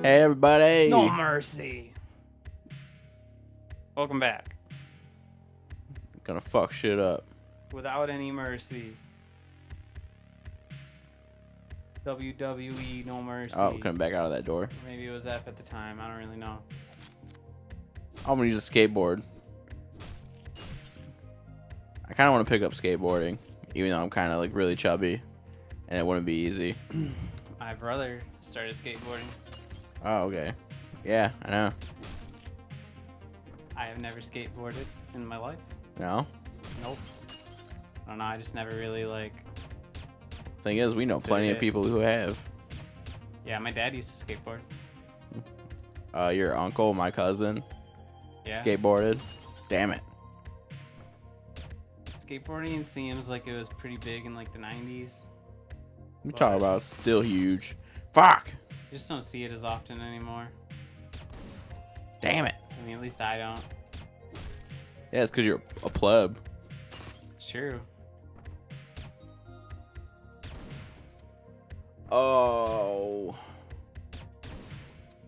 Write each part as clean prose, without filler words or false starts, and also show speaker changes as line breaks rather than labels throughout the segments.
Hey everybody!
No mercy. Welcome back.
Gonna fuck shit up.
Without any mercy. WWE, no mercy.
Oh, coming back out of that door.
Maybe it was F at the time. I don't really know.
I'm gonna use a skateboard. I kind of want to pick up skateboarding, even though I'm kind of like really chubby, and it wouldn't be easy.
My brother started skateboarding.
Oh, okay. Yeah, I know.
I have never skateboarded in my life.
No?
Nope. I don't know. I just never really like.
Thing is, we know plenty of people who have.
Yeah, my dad used to skateboard.
Your uncle, my cousin,
Yeah.
skateboarded. Damn it.
Skateboarding seems like it was pretty big in like the 90s.
We talk about still huge. Fuck!
You just don't see it as often anymore.
Damn it.
I mean, at least I don't.
Yeah, it's because you're a pleb.
True.
Oh.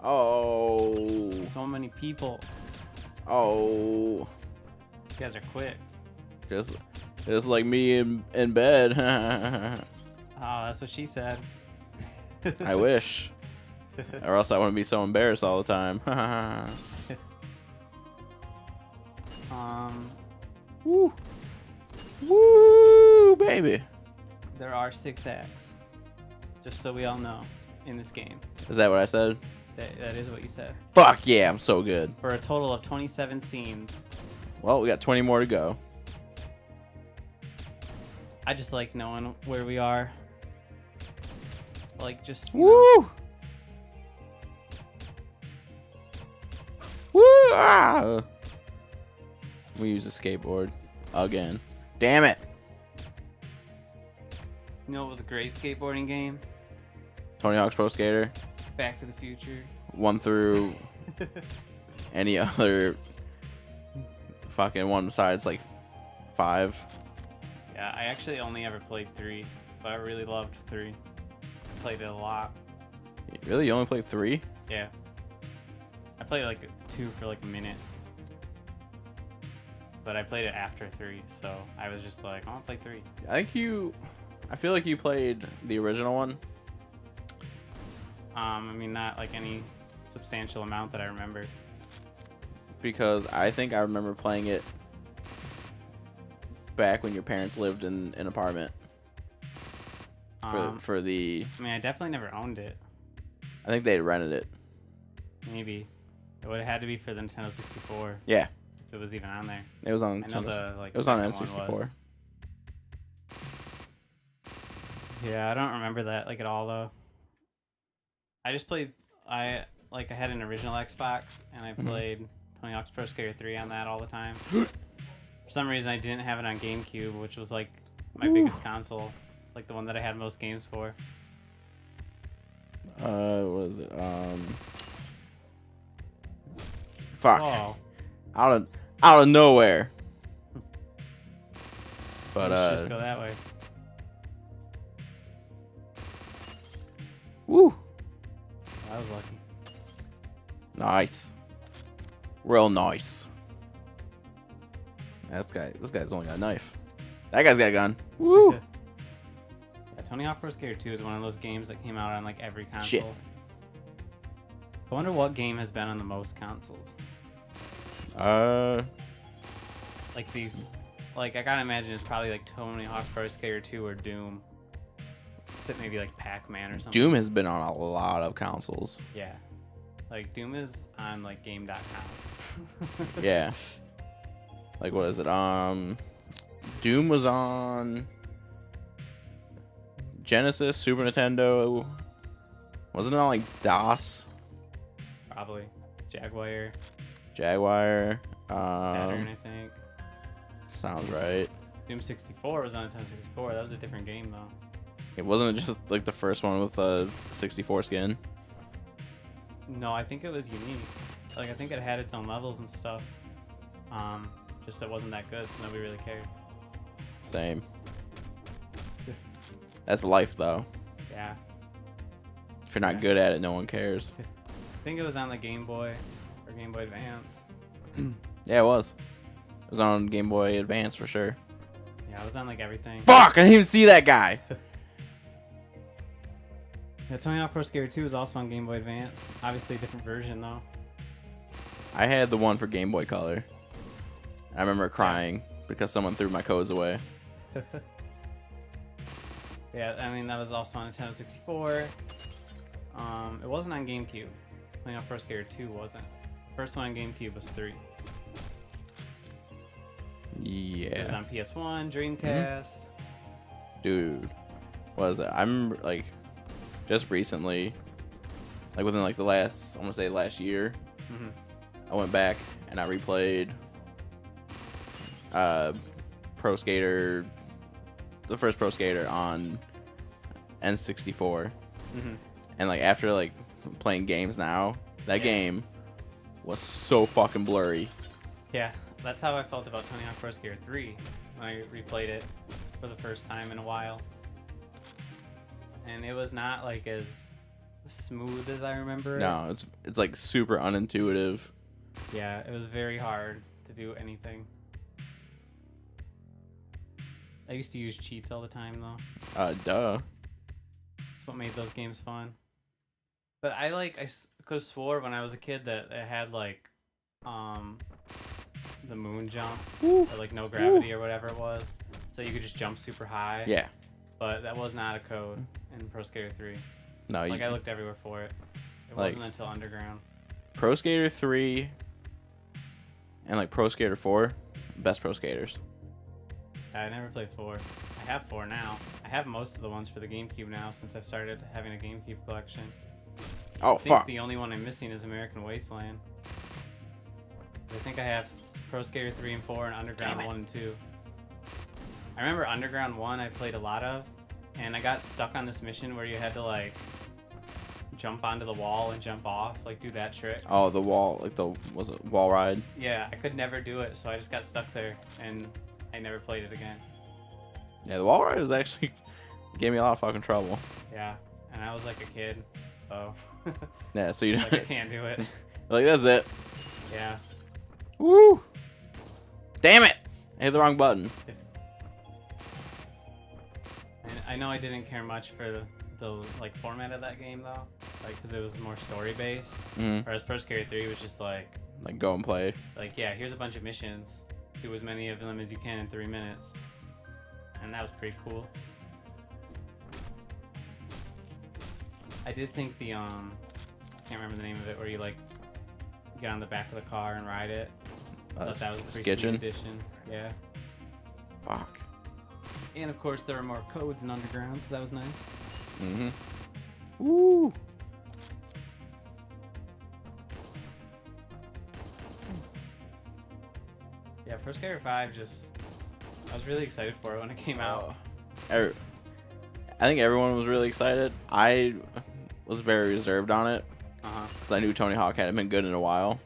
Oh.
So many people.
Oh.
You guys are quick.
Just like me in bed.
Oh, that's what she said.
I wish. Or else I wouldn't be so embarrassed all the time. Woo. Woo, baby.
There are 6 acts. Just so we all know, in this game.
Is that what I said?
That is what you said.
Fuck yeah, I'm so good.
For a total of 27 scenes.
Well, we got 20 more to go.
I just like knowing where we are. Like, just.
Woo! Woo! Ah! We use a skateboard again. Damn it!
You know, it was a great skateboarding game.
Tony Hawk's Pro Skater.
Back to the Future.
1 through any other fucking one besides like 5.
Yeah, I actually only ever played 3, but I really loved 3. Played it a lot.
Really? You only played 3?
Yeah. I played like 2 for like a minute. But I played it after 3, so I was just like, I want to play 3.
I feel like you played the original one.
I mean, not like any substantial amount that I remember.
Because I think I remember playing it back when your parents lived in an apartment. For the...
I mean, I definitely never owned it.
I think they rented it.
Maybe. It would have had to be for the Nintendo 64.
Yeah.
If it was even on there.
It was on
I know
Nintendo.
the, like,
it was on
second one
N64.
was. Yeah, I don't remember that like at all though. I just played. I had an original Xbox and I played Tony Hawk's Pro Skater 3 on that all the time. For some reason, I didn't have it on GameCube, which was like my biggest console, like the one that I had most games for.
What is it? Fuck.
Oh,
Out of nowhere. But
let's just go that way.
Woo.
I was lucky.
Nice. Real nice. This guy's only got a knife. That guy's got a gun. Woo.
Yeah, Tony Hawk Pro Skater 2 is one of those games that came out on like every console.
Shit.
I wonder what game has been on the most consoles. Like these, like I gotta imagine it's probably like Tony Hawk Pro Skater 2 or Doom. Except maybe like Pac-Man or something.
Doom has been on a lot of consoles.
Yeah. Like Doom is on like game.com.
Yeah. Like what is it? Doom was on Genesis, Super Nintendo. Wasn't it on like DOS?
Probably. Jaguar. Saturn, I think.
Sounds right.
Doom 64 was on a 1064. That was a different game though.
It wasn't just like the first one with a 64 skin.
No, I think it was unique. Like I think it had its own levels and stuff. Just it wasn't that good, so nobody really cared.
Same. That's life, though.
Yeah.
If you're not good at it, no one cares.
I think it was on the Game Boy or Game Boy Advance.
Yeah, it was. It was on Game Boy Advance for sure.
Yeah, it was on like everything.
Fuck! I didn't even see that guy.
Yeah, Tony Hawk Pro Skater 2 was also on Game Boy Advance. Obviously a different version though.
I had the one for Game Boy Color. I remember crying because someone threw my codes away.
Yeah, I mean that was also on Nintendo 64. It wasn't on GameCube. Tony Hawk Pro Skater 2 wasn't. The first one on GameCube was 3.
Yeah.
It was on PS1, Dreamcast.
Dude, what is it? I remember like just recently, like within like the last, I want to say last year, I went back and I replayed Pro Skater, the first Pro Skater on N64. And like after like playing games now, that game was so fucking blurry.
Yeah, that's how I felt about Tony Hawk Pro Skater 3 when I replayed it for the first time in a while. And it was not like as smooth as I remember it.
No, it's like super unintuitive.
Yeah, it was very hard to do anything. I used to use cheats all the time though.
Duh.
That's what made those games fun. But I could have swore when I was a kid that it had like the moon jump or like no gravity or whatever it was, so you could just jump super high.
Yeah.
But that was not a code in Pro Skater 3.
No,
Like I looked everywhere for it. It
like,
wasn't until Underground.
Pro Skater 3 and like Pro Skater 4, best Pro Skaters.
I never played 4. I have 4 now. I have most of the ones for the GameCube now since I've started having a GameCube collection.
Oh,
I think
fuck.
the only one I'm missing is American Wasteland. I think I have Pro Skater 3 and 4 and Underground 1 and 2. I remember Underground 1 I played a lot of, and I got stuck on this mission where you had to like jump onto the wall and jump off, like do that trick.
Oh, the wall, like was it wall ride?
Yeah, I could never do it, so I just got stuck there, and I never played it again.
Yeah, the wall ride was actually gave me a lot of fucking trouble.
Yeah, and I was like a kid, so
Yeah, so you
like I can't do it.
like that's it.
Yeah.
Woo! Damn it! I hit the wrong button.
And I know I didn't care much for the like format of that game though, like because it was more story based. Whereas Pro Skater 3 was just like
go and play.
Like yeah, here's a bunch of missions, do as many of them as you can in 3 minutes, and that was pretty cool. I did think the I can't remember the name of it, where you like get on the back of the car and ride it. That was a pretty sweet addition. Yeah.
Fuck.
And of course there were more codes in Underground, so that was nice.
Woo!
Yeah, Pro Skater 5 I was really excited for it when it came out.
I think everyone was really excited. I was very reserved on it because I knew Tony Hawk hadn't been good in a while.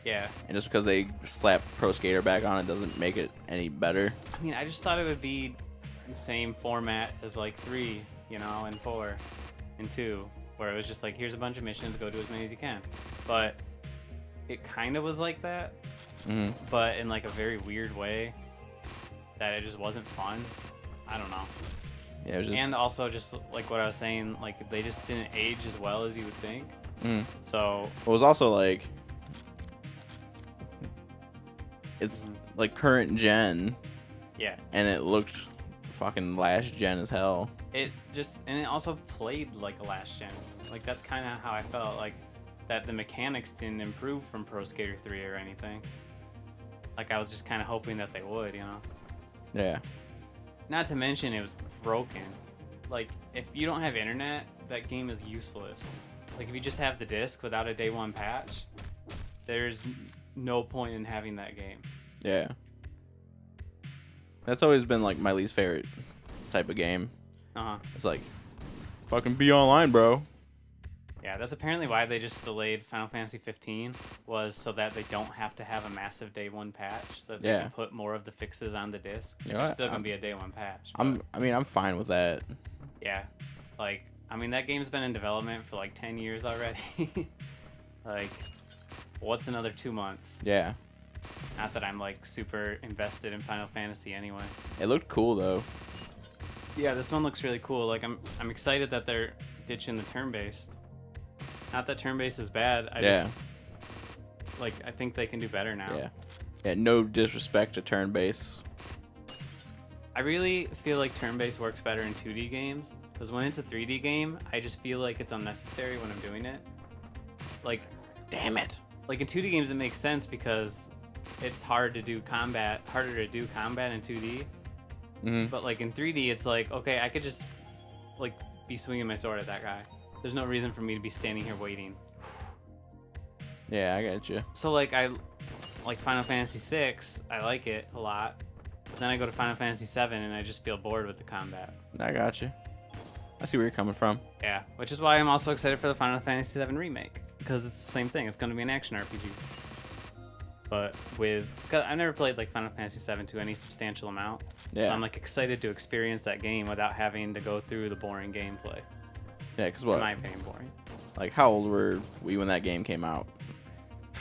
Yeah.
And just because they slapped Pro Skater back on it doesn't make it any better.
I mean, I just thought it would be the same format as like 3, you know, and 4 and 2, where it was just like, here's a bunch of missions, go do as many as you can. But it kind of was like that, but in like a very weird way that it just wasn't fun. I don't know.
Yeah, it was just...
And also just like what I was saying, like they just didn't age as well as you would think. So
it was also like it's like current gen.
Yeah.
And it looked fucking last gen as hell.
It just, and it also played like a last gen. Like that's kind of how I felt, like that the mechanics didn't improve from Pro Skater 3 or anything. Like I was just kind of hoping that they would, you know.
Yeah.
Not to mention it was broken. Like if you don't have internet, that game is useless. Like if you just have the disc without a day one patch, there's no point in having that game.
Yeah. That's always been like my least favorite type of game. It's like, fucking be online, bro.
Yeah, that's apparently why they just delayed Final Fantasy 15, was so that they don't have to have a massive day one patch, so that they can put more of the fixes on the disc.
You know
It's
what?
still gonna be a day one patch.
I'm fine with that.
Yeah. Like, I mean, that game's been in development for like 10 years already. Like, what's another 2 months?
Yeah.
Not that I'm like super invested in Final Fantasy anyway.
It looked cool though.
Yeah, this one looks really cool. Like, I'm excited that they're ditching the turn-based. Not that turn-based is bad. I think they can do better now.
Yeah. Yeah. No disrespect to turn-based.
I really feel like turn-based works better in 2D games, because when it's a 3D game, I just feel like it's unnecessary when I'm doing it. Like,
damn it.
Like in 2D games, it makes sense because it's harder to do combat in 2D. But like in 3D, it's like, okay, I could just like be swinging my sword at that guy. There's no reason for me to be standing here waiting.
Yeah, I got you.
So like Final Fantasy VI, I like it a lot. Then I go to Final Fantasy VII and I just feel bored with the combat.
I got you. I see where you're coming from.
Yeah, which is why I'm also excited for the Final Fantasy VII remake, because it's the same thing. It's going to be an action RPG. But cause I've never played like Final Fantasy VII to any substantial amount.
Yeah.
So I'm like excited to experience that game without having to go through the boring gameplay.
Yeah, because what?
In my opinion, boring.
Like, how old were we when that game came out?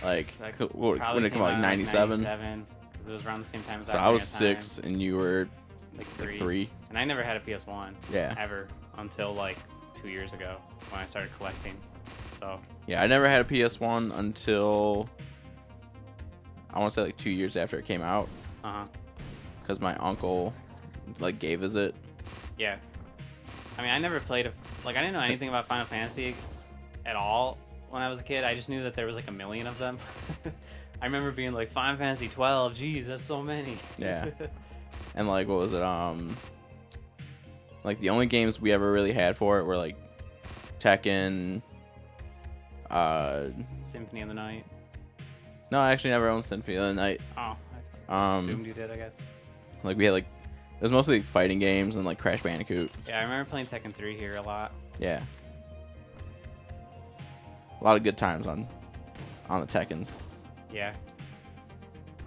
Like when it came out, like 97?
97. It was around the same time as
So I was 6 and you were
like
3.
And I never had a PS1.
Yeah.
Ever until like 2 years ago when I started collecting. So.
Yeah, I never had a PS1 until I want to say like 2 years after it came out. Because my uncle like gave us it.
Yeah. I mean, I never played I didn't know anything about Final Fantasy at all when I was a kid. I just knew that there was like a million of them. I remember being like, Final Fantasy 12, geez, that's so many.
Yeah. And like, what was it? Like the only games we ever really had for it were like Tekken.
Symphony of the Night.
No, I actually never owned Symphony of the Night.
Oh, I assumed you did, I guess.
Like we had like, it was mostly like, fighting games and like Crash Bandicoot.
Yeah, I remember playing Tekken 3 here a lot.
Yeah. A lot of good times on the Tekkens.
Yeah.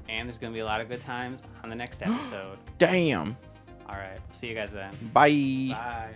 And there's going to be a lot of good times on the next episode.
Damn.
All right. See you guys then.
Bye.
Bye.